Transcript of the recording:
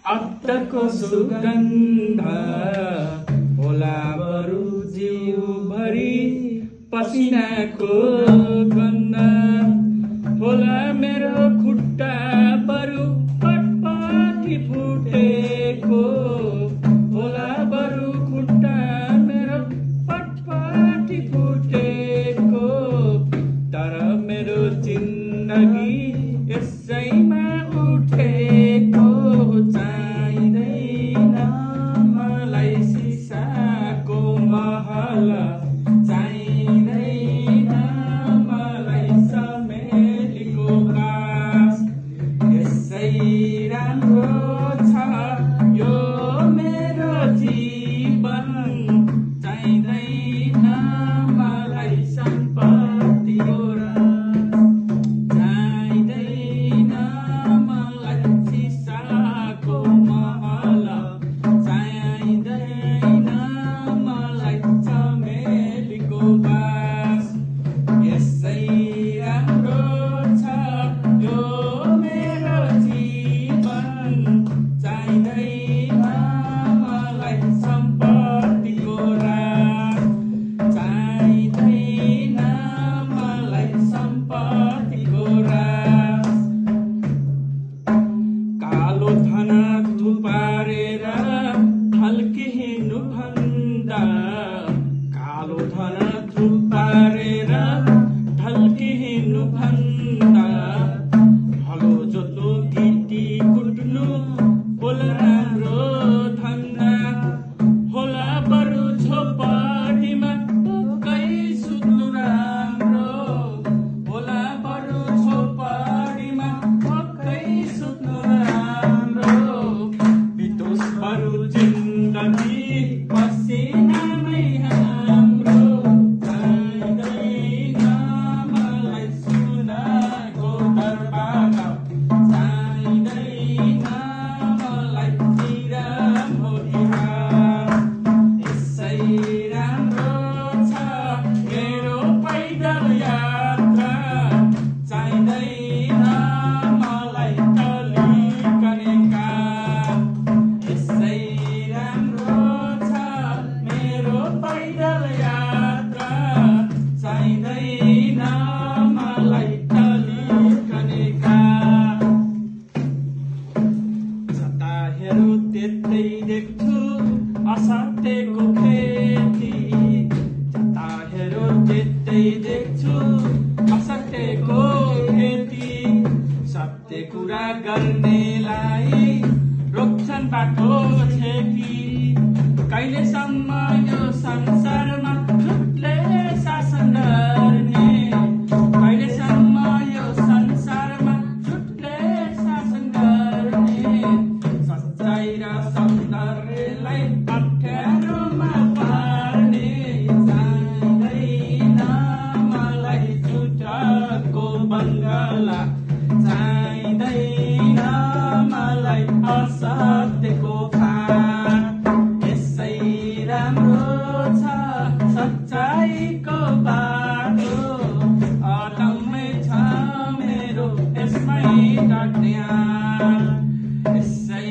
अत्तरको सुगन्ध होला बरु जिउभरि पसिनाको गन्ध होला मेरो खुट्टा बरु पटपटी फुटेको होला बरु खुट्टा मेरो पटपटी फुटेको तर मेरो जिन्दगी यसैमा उठेको चाहिँदैन मलाई सिसाको महल चाहिँदैन मलाई समेलीको बास यसै राम्रो छ यो मेरो जीवन चाहिँदैन मलाई सम्पत्तिको रस चाहिँदैन मलाई सिसाको महल चाहिँदैन मलाई चमेलीको बास यसै राम्रो छ यो मेरो जीवन चाहिँदैन मलाई सम्पत्तिको रास चाहिँदैन मलाई सम्पत्तिको रास कालो धन थुपारेर ढल्किनु भन्दा कालो धन थुपारेर ढल्किनु भन्दा हलो जोत्नु गिटी कुट्नु होला राम्रो धन्दा होला बरु झोपडीमा टक्कै सुत्नु राम्रो होला बरु झोपडीमा टक्कै सुत्नु राम्रो बितोस् बरु जिन्दगी पसिनामै हाम्रो चाहिँदैन मलाई सुनको दरबार चाहिँदैन मलाई चिरामोरीहार यसै राम्रो छ मेरो पैदल यात्रा चाहिँदैन मलाई टलिकने काम यसै राम्रो छ मेरो पैदल यात्रा चाहिँदैन मलाई टलिकने काम जता हेरौँ त्यतै देख्छु असत्यको खेती जता हेरौँ त्यतै देख्छु असत्यको खेती सत्य कुरा गर्नेलाई रोक्छन् बाटो छेकी कहिलेसम्म यो संसारमा झुटले शासन गर्ने कहिलेसम्म यो संसारमा झुटले शासन गर्ने सच्चाइ र सौन्दर्यलाई अप्ठ्यारोमा पार्ने चाहिँदैन मलाई झुटको बङ्गला चाहिँदैन मलाई असत्यको फाँट यसै राम्रो छ सच्चाइको बाटो अदम्मै छ मेरो यसमै काट्ने आँट यसै